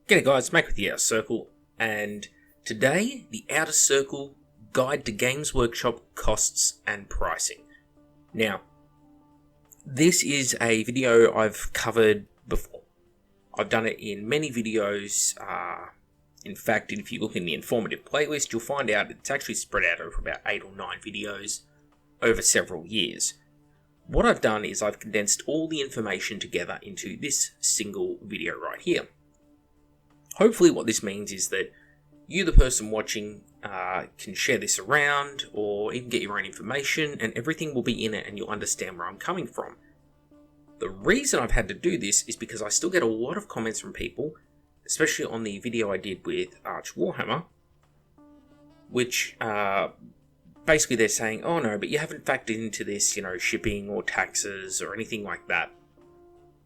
G'day guys, Mac with the Outer Circle, and today, the Outer Circle Guide to Games Workshop Costs and Pricing. Now, this is a video I've covered before. I've done it in many videos. In fact, if you look in the informative playlist, you'll find out it's actually spread out over about 8 or 9 videos over several years. What I've done is I've condensed all the information together into this single video right here. Hopefully what this means is that you, the person watching, can share this around or even get your own information, and everything will be in it and you'll understand where I'm coming from. The reason I've had to do this is because I still get a lot of comments from people, especially on the video I did with Arch Warhammer, which basically they're saying, oh no, but you haven't factored into this, shipping or taxes or anything like that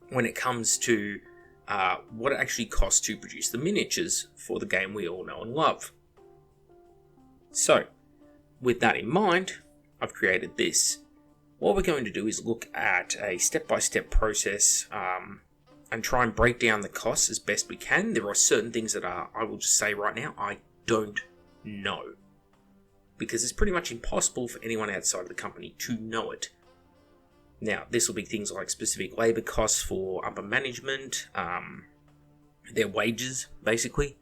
when it comes to what it actually costs to produce the miniatures for the game we all know and love. So, with that in mind, I've created this. What we're going to do is look at a step-by-step process and try and break down the costs as best we can. There are certain things that I will just say right now, I don't know. Because it's pretty much impossible for anyone outside of the company to know it. Now, this will be things like specific labour costs for upper management, their wages, basically,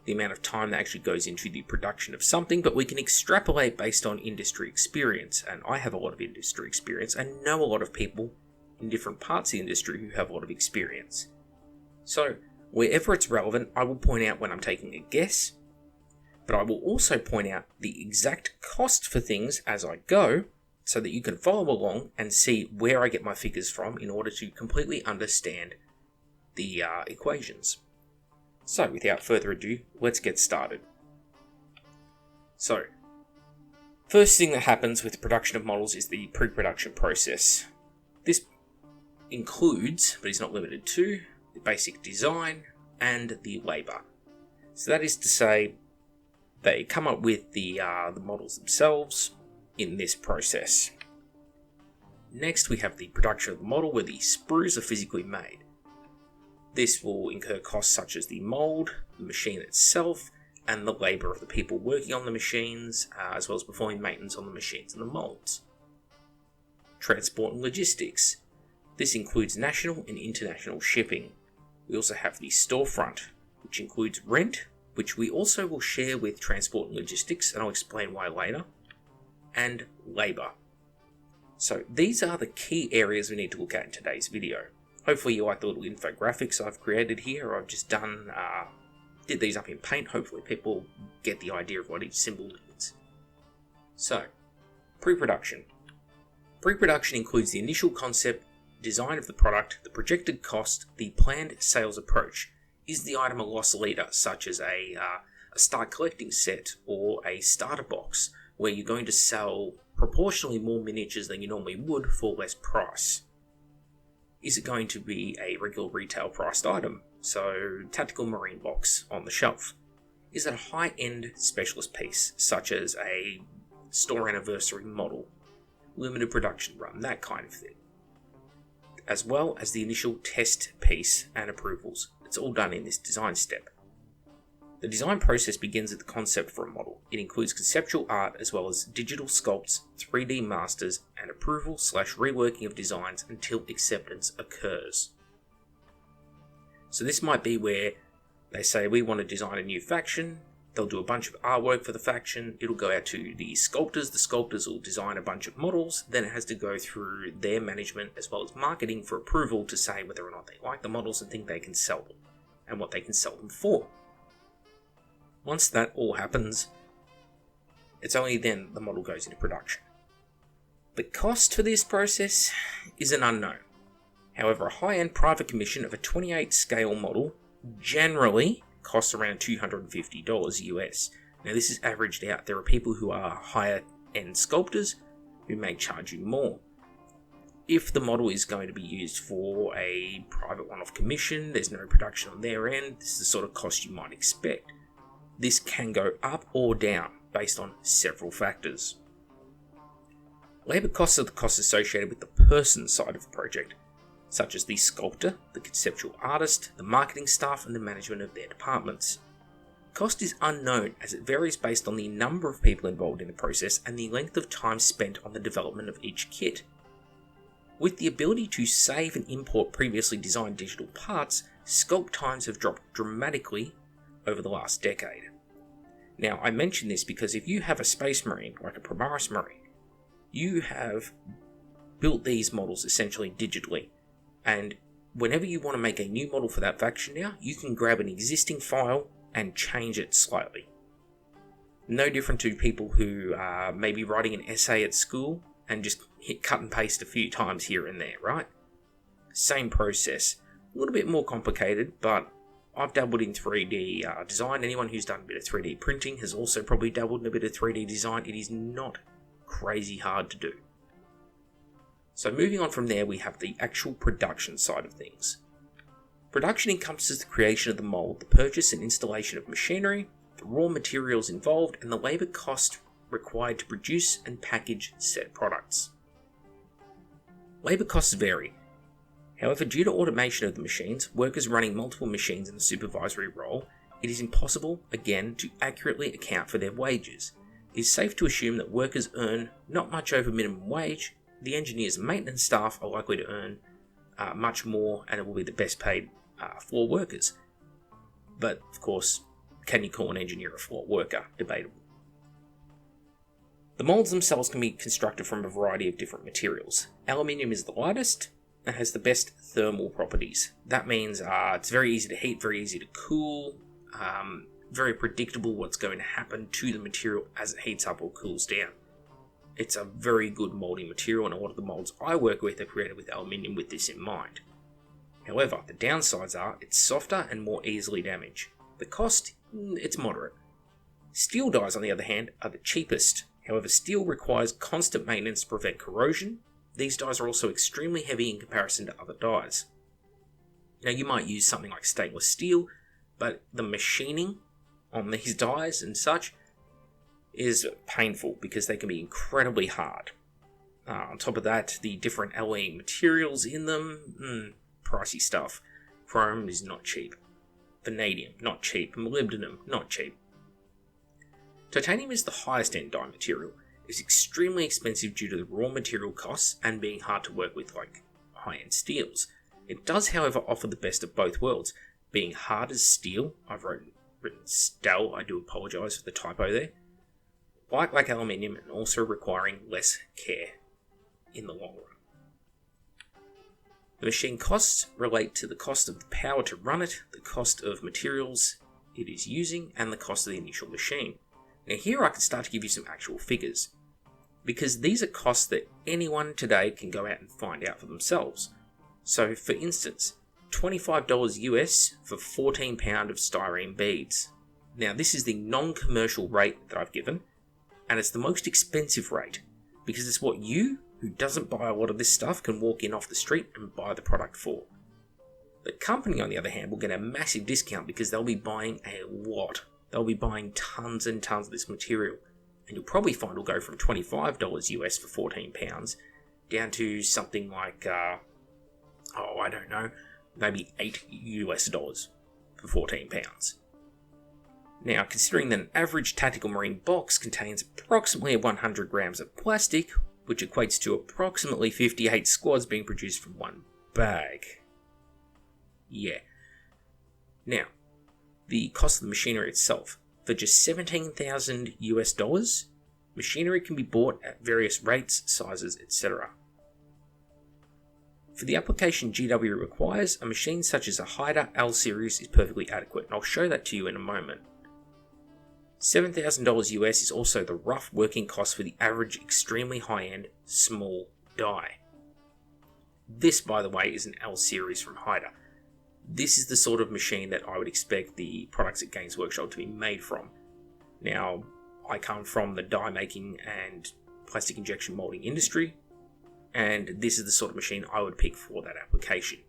the amount of time that actually goes into the production of something, but we can extrapolate based on industry experience, and I have a lot of industry experience, and know a lot of people in different parts of the industry who have a lot of experience. So, wherever it's relevant, I will point out when I'm taking a guess, but I will also point out the exact cost for things as I go, so that you can follow along and see where I get my figures from in order to completely understand the equations. So, without further ado, let's get started. So, first thing that happens with the production of models is the pre-production process. This includes, but is not limited to, the basic design and the labour. So that is to say, they come up with the models themselves in this process. Next, we have the production of the model where the sprues are physically made. This will incur costs such as the mould, the machine itself, and the labour of the people working on the machines, as well as performing maintenance on the machines and the moulds. Transport and logistics. This includes national and international shipping. We also have the storefront, which includes rent, which we also will share with transport and logistics, and I'll explain why later, and labour. So these are the key areas we need to look at in today's video. Hopefully you like the little infographics I've created here. I've just did these up in Paint. Hopefully people get the idea of what each symbol means. So, pre-production. Pre-production includes the initial concept, design of the product, the projected cost, the planned sales approach. Is the item a loss leader, such as a start collecting set or a starter box, where you're going to sell proportionally more miniatures than you normally would for less price? Is it going to be a regular retail priced item, so tactical marine box on the shelf? Is it a high-end specialist piece, such as a store anniversary model, limited production run, that kind of thing? As well as the initial test piece and approvals. It's all done in this design step. The design process begins at the concept for a model. It includes conceptual art as well as digital sculpts, 3D masters, and approval/reworking of designs until acceptance occurs. So this might be where they say we want to design a new faction. They'll do a bunch of artwork for the faction. It'll go out to the sculptors. The sculptors will design a bunch of models. Then it has to go through their management as well as marketing for approval to say whether or not they like the models and think they can sell them and what they can sell them for. Once that all happens, it's only then the model goes into production. The cost for this process is an unknown. However, a high-end private commission of a 28 scale model generally costs around $250 US. Now this is averaged out. There are people who are higher end sculptors who may charge you more. If the model is going to be used for a private one-off commission, there's no production on their end, this is the sort of cost you might expect. This can go up or down based on several factors. Labour costs are the costs associated with the person side of the project. such as the sculptor, the conceptual artist, the marketing staff, and the management of their departments. Cost is unknown as it varies based on the number of people involved in the process and the length of time spent on the development of each kit. With the ability to save and import previously designed digital parts, sculpt times have dropped dramatically over the last decade. Now, I mention this because if you have a Space Marine, like a Primaris Marine, you have built these models essentially digitally, and whenever you want to make a new model for that faction now, you can grab an existing file and change it slightly. No different to people who are maybe writing an essay at school and just hit cut and paste a few times here and there, right? Same process. A little bit more complicated, but I've dabbled in 3D design. Anyone who's done a bit of 3D printing has also probably dabbled in a bit of 3D design. It is not crazy hard to do. So moving on from there, we have the actual production side of things. Production encompasses the creation of the mold, the purchase and installation of machinery, the raw materials involved, and the labour cost required to produce and package said products. Labour costs vary. However, due to automation of the machines, workers running multiple machines in a supervisory role, it is impossible, again, to accurately account for their wages. It is safe to assume that workers earn not much over minimum wage. The engineers and maintenance staff are likely to earn much more, and it will be the best paid floor workers. But, of course, can you call an engineer a floor worker? Debatable. The molds themselves can be constructed from a variety of different materials. Aluminium is the lightest and has the best thermal properties. That means it's very easy to heat, very easy to cool, very predictable what's going to happen to the material as it heats up or cools down. It's a very good molding material, and a lot of the molds I work with are created with aluminium with this in mind. However, the downsides are it's softer and more easily damaged. The cost, it's moderate. Steel dies, on the other hand, are the cheapest. However, steel requires constant maintenance to prevent corrosion. These dies are also extremely heavy in comparison to other dies. Now, you might use something like stainless steel, but the machining on these dies and such is painful because they can be incredibly hard. On top of that, the different alloying materials in them, pricey stuff. Chrome is not cheap. Vanadium, not cheap. Molybdenum, not cheap. Titanium is the highest end die material. It is extremely expensive due to the raw material costs and being hard to work with like high-end steels. It does, however, offer the best of both worlds. Being hard as steel, I've written steel, I do apologise for the typo there. Light like aluminium, and also requiring less care in the long run. The machine costs relate to the cost of the power to run it, the cost of materials it is using, and the cost of the initial machine. Now here I can start to give you some actual figures, because these are costs that anyone today can go out and find out for themselves. So for instance, $25 US for 14 pound of styrene beads. Now this is the non-commercial rate that I've given, and it's the most expensive rate, because it's what you, who doesn't buy a lot of this stuff, can walk in off the street and buy the product for. The company, on the other hand, will get a massive discount because they'll be buying a lot. They'll be buying tons and tons of this material, and you'll probably find it'll go from $25 US for 14 pounds down to something like, I don't know, maybe $8 US for 14 pounds. Now, considering that an average tactical marine box contains approximately 100 grams of plastic, which equates to approximately 58 squads being produced from one bag. Yeah. Now, the cost of the machinery itself. For just $17,000 US, machinery can be bought at various rates, sizes, etc. For the application GW requires, a machine such as a Haida L series is perfectly adequate, and I'll show that to you in a moment. $7,000 US is also the rough working cost for the average extremely high-end small die. This, by the way, is an L series from Haida. This is the sort of machine that I would expect the products at Games Workshop to be made from. Now, I come from the die making and plastic injection molding industry, and this is the sort of machine I would pick for that application.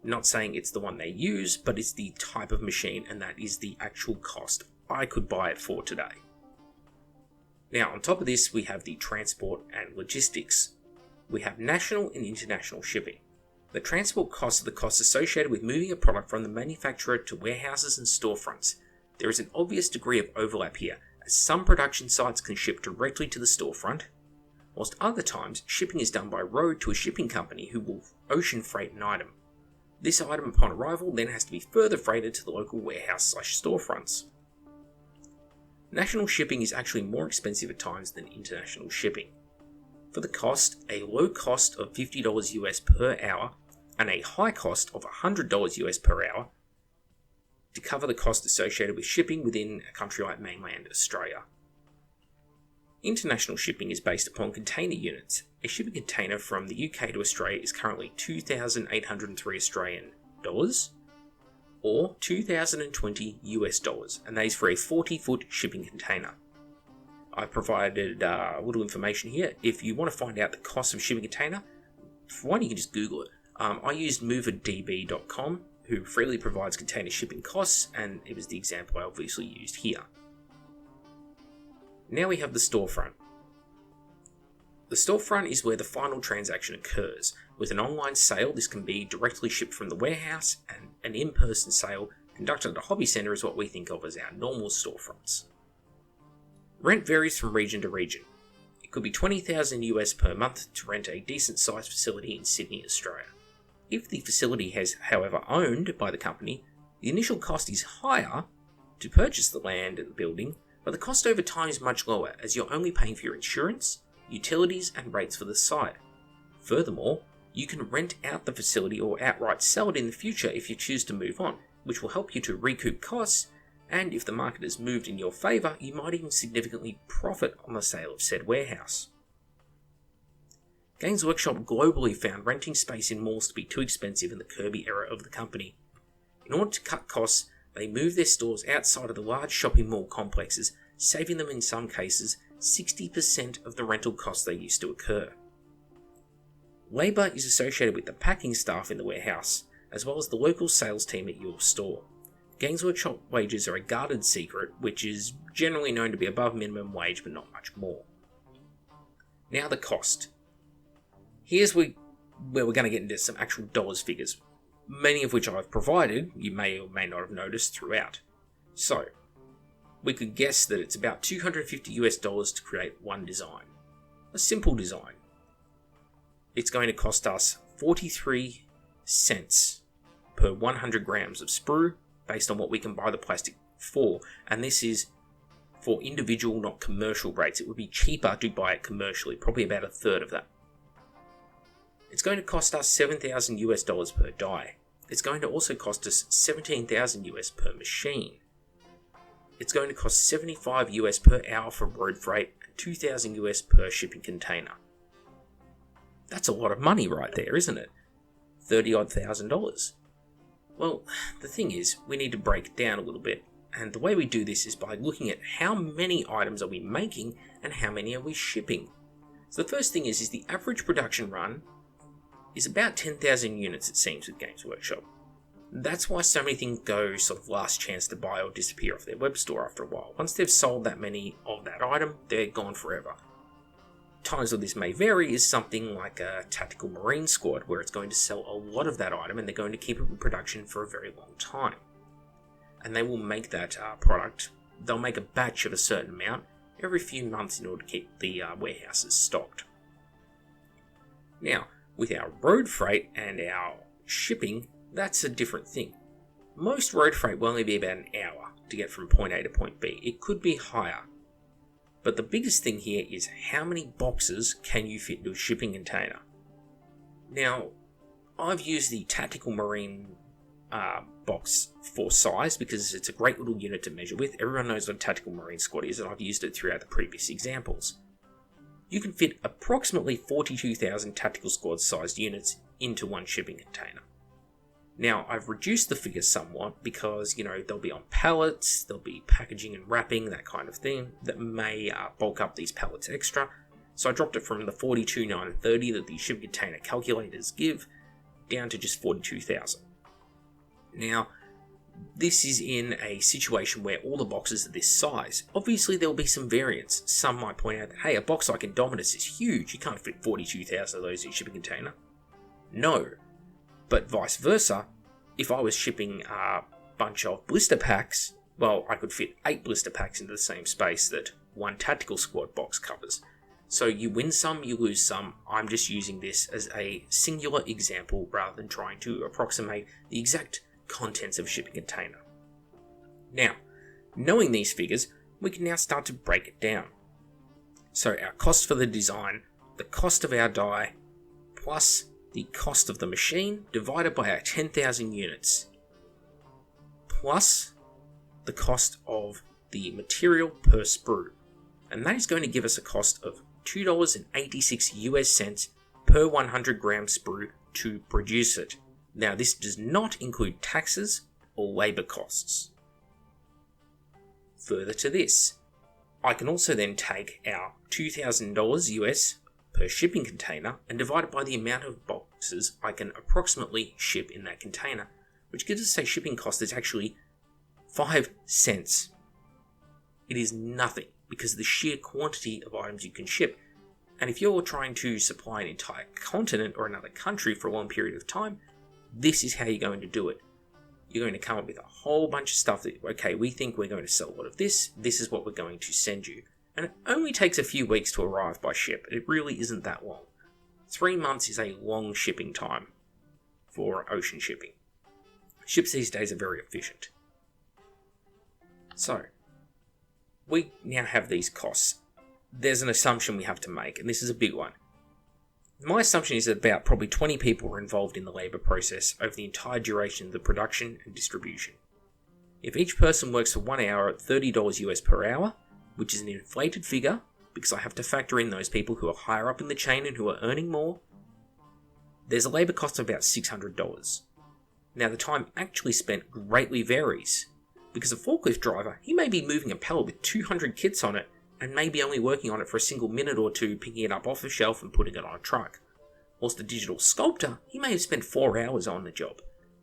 Not saying it's the one they use, but it's the type of machine, and that is the actual cost I could buy it for today. Now, on top of this, we have the transport and logistics. We have national and international shipping. The transport costs are the costs associated with moving a product from the manufacturer to warehouses and storefronts. There is an obvious degree of overlap here, as some production sites can ship directly to the storefront, whilst other times shipping is done by road to a shipping company who will ocean freight an item. This item upon arrival then has to be further freighted to the local warehouse/storefronts. National shipping is actually more expensive at times than international shipping. For the cost, a low cost of $50 US per hour and a high cost of $100 US per hour to cover the cost associated with shipping within a country like mainland Australia. International shipping is based upon container units. A shipping container from the UK to Australia is currently 2,803 Australian dollars or 2,020 US dollars, and that is for a 40-foot shipping container. I've provided a little information here. If you want to find out the cost of a shipping container, for one, you can just Google it. I used moverdb.com, who freely provides container shipping costs, and it was the example I obviously used here. Now we have the storefront. The storefront is where the final transaction occurs. With an online sale, this can be directly shipped from the warehouse, and an in-person sale conducted at a hobby centre is what we think of as our normal storefronts. Rent varies from region to region. It could be $20,000 US per month to rent a decent sized facility in Sydney, Australia. If the facility has, however, owned by the company, the initial cost is higher to purchase the land and the building, but the cost over time is much lower as you're only paying for your insurance, utilities and rates for the site. Furthermore, you can rent out the facility or outright sell it in the future if you choose to move on, which will help you to recoup costs, and if the market has moved in your favour, you might even significantly profit on the sale of said warehouse. Games Workshop globally found renting space in malls to be too expensive in the Kirby era of the company. In order to cut costs, they moved their stores outside of the large shopping mall complexes, saving them in some cases 60% of the rental costs they used to occur. Labour is associated with the packing staff in the warehouse, as well as the local sales team at your store. Games Workshop wages are a guarded secret, which is generally known to be above minimum wage but not much more. Now the cost. Here's where we're going to get into some actual dollars figures, many of which I've provided, you may or may not have noticed throughout. So, we could guess that it's about $250 US to create one design. A simple design. It's going to cost us 43 cents per 100 grams of sprue, based on what we can buy the plastic for, and this is for individual, not commercial rates. It would be cheaper to buy it commercially, probably about a third of that. It's going to cost us $7,000 US per die. It's going to also cost us $17,000 US per machine. It's going to cost $75 US per hour for road freight and $2,000 US per shipping container. That's a lot of money right there, isn't it? $30,000. Well, the thing is, we need to break it down a little bit, and the way we do this is by looking at how many items are we making and how many are we shipping. So the first thing is the average production run is about 10,000 units, it seems, with Games Workshop. That's why so many things go sort of last chance to buy or disappear off their web store after a while. Once they've sold that many of that item, they're gone forever. Times where this may vary is something like a tactical marine squad, where it's going to sell a lot of that item and they're going to keep it in production for a very long time. And they will make that product, they'll make a batch of a certain amount every few months in order to keep the warehouses stocked. Now, with our road freight and our shipping, that's a different thing. Most road freight will only be about an hour to get from point A to point B. It could be higher. But the biggest thing here is how many boxes can you fit into a shipping container? Now, I've used the Tactical Marine box for size because it's a great little unit to measure with. Everyone knows what a Tactical Marine squad is, and I've used it throughout the previous examples. You can fit approximately 42,000 tactical squad sized units into one shipping container. Now, I've reduced the figure somewhat because, they'll be on pallets, there'll be packaging and wrapping, that kind of thing, that may bulk up these pallets extra. So I dropped it from the 42,930 that the shipping container calculators give, down to just 42,000. Now, this is in a situation where all the boxes are this size. Obviously, there will be some variance. Some might point out that, hey, a box like Indominus is huge, you can't fit 42,000 of those in a shipping container. No. But vice versa, if I was shipping a bunch of blister packs, well, I could fit 8 blister packs into the same space that one tactical squad box covers. So you win some, you lose some. I'm just using this as a singular example rather than trying to approximate the exact contents of a shipping container. Now, knowing these figures, we can now start to break it down. So our cost for the design, the cost of our die, plus the cost of the machine divided by our 10,000 units, plus the cost of the material per sprue. And that is going to give us a cost of $2.86 US cents per 100 gram sprue to produce it. Now, this does not include taxes or labour costs. Further to this, I can also then take our $2,000 US per shipping container and divide it by the amount of boxes I can approximately ship in that container, which gives us a shipping cost that's actually 5 cents. It is nothing because of the sheer quantity of items you can ship. And if you're trying to supply an entire continent or another country for a long period of time, this is how you're going to do it. You're going to come up with a whole bunch of stuff that, okay, we think we're going to sell a lot of this is what we're going to send you. And it only takes a few weeks to arrive by ship. It really isn't that long. 3 months is a long shipping time for ocean shipping. Ships these days are very efficient. So, we now have these costs. There's an assumption we have to make, and this is a big one. My assumption is that about probably 20 people are involved in the labour process over the entire duration of the production and distribution. If each person works for 1 hour at $30 US per hour, which is an inflated figure because I have to factor in those people who are higher up in the chain and who are earning more, there's a labour cost of about $600. Now, the time actually spent greatly varies, because a forklift driver, he may be moving a pallet with 200 kits on it and maybe only working on it for a single minute or two, picking it up off the shelf and putting it on a truck. Whilst the digital sculptor, he may have spent 4 hours on the job.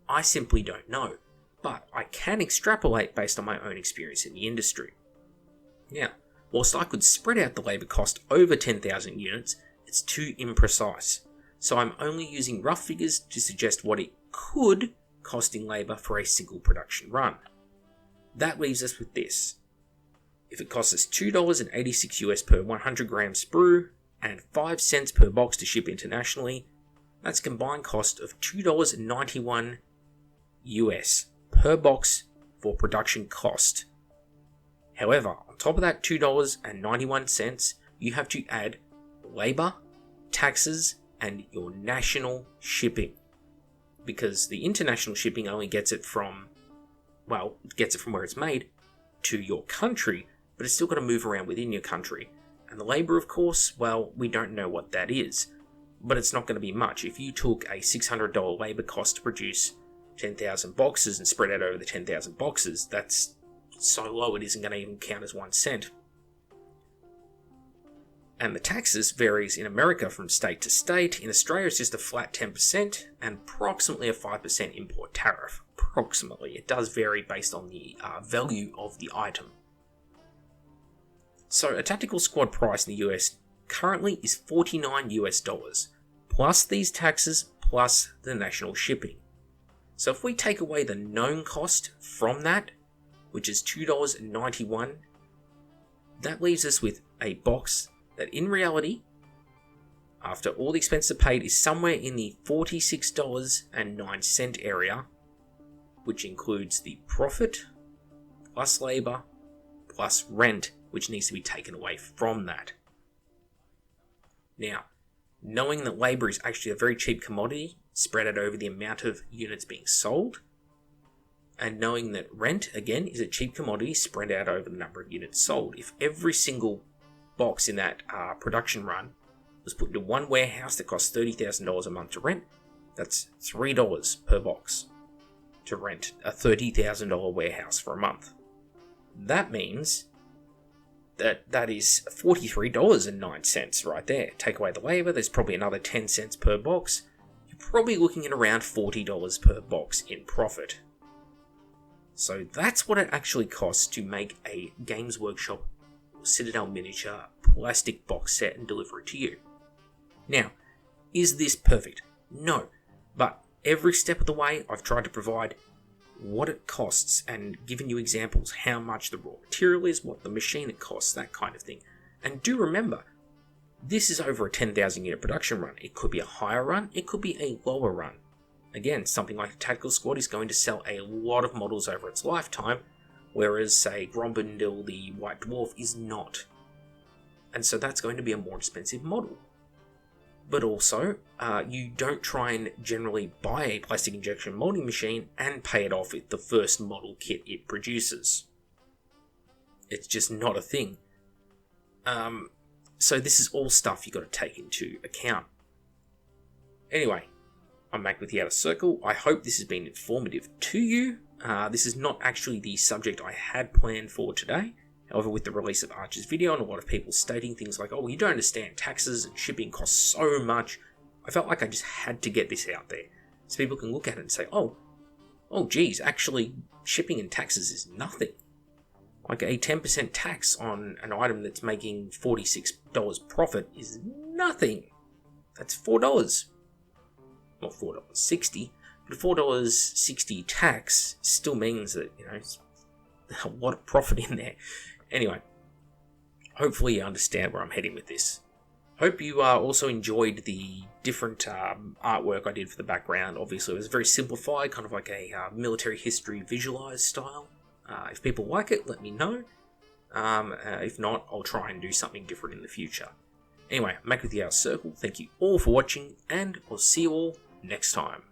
I simply don't know, but I can extrapolate based on my own experience in the industry. Now, whilst I could spread out the labour cost over 10,000 units, it's too imprecise, so I'm only using rough figures to suggest what it could cost in labour for a single production run. That leaves us with this. If it costs us $2.86 US per 100 gram sprue and 5 cents per box to ship internationally, that's a combined cost of $2.91 US per box for production cost. However, on top of that $2.91, you have to add labour, taxes, and your national shipping. Because the international shipping only gets it from where it's made to your country, but it's still got to move around within your country. And the labour, of course, well, we don't know what that is, but it's not going to be much. If you took a $600 labour cost to produce 10,000 boxes and spread out over the 10,000 boxes, that's so low it isn't going to even count as 1 cent. And the taxes varies in America from state to state. In Australia, it's just a flat 10% and approximately a 5% import tariff. Approximately. It does vary based on the value of the item. So a tactical squad price in the US currently is $49 US, plus these taxes, plus the national shipping. So if we take away the known cost from that, which is $2.91, that leaves us with a box that in reality, after all the expenses are paid, is somewhere in the $46.09 area, which includes the profit, plus labour, plus rent, which needs to be taken away from that. Now, knowing that labour is actually a very cheap commodity, spread out over the amount of units being sold, and knowing that rent, again, is a cheap commodity spread out over the number of units sold. If every single box in that production run was put into one warehouse that costs $30,000 a month to rent, that's $3 per box to rent a $30,000 warehouse for a month. That means that is $43.09 right there. Take away the labour, there's probably another 10 cents per box. You're probably looking at around $40 per box in profit. So that's what it actually costs to make a Games Workshop Citadel miniature plastic box set and deliver it to you. Now, is this perfect? No, but Every step of the way, I've tried to provide what it costs and given you examples how much the raw material is, what the machine it costs, that kind of thing. And do remember, this is over a 10,000 unit production run. It could be a higher run, it could be a lower run. Again, something like a Tactical Squad is going to sell a lot of models over its lifetime, whereas, say, Grombendil, the White Dwarf, is not. And so that's going to be a more expensive model. But also, you don't try and generally buy a plastic injection molding machine and pay it off with the first model kit it produces. It's just not a thing. So this is all stuff you've got to take into account. Anyway, I'm Mac with the Outer Circle. I hope this has been informative to you. This is not actually the subject I had planned for today. However, with the release of Archer's video and a lot of people stating things like, oh, you don't understand, taxes and shipping cost so much, I felt like I just had to get this out there. So people can look at it and say, oh geez, actually, shipping and taxes is nothing. Like a 10% tax on an item that's making $46 profit is nothing. That's $4. Not $4.60, but a $4.60 tax still means that, it's a lot of profit in there. Anyway, hopefully you understand where I'm heading with this. Hope you also enjoyed the different artwork I did for the background. Obviously, it was very simplified, kind of like a military history visualized style. If people like it, let me know. If not, I'll try and do something different in the future. Anyway, I'm Mac with the Outer Circle. Thank you all for watching, and I'll see you all next time.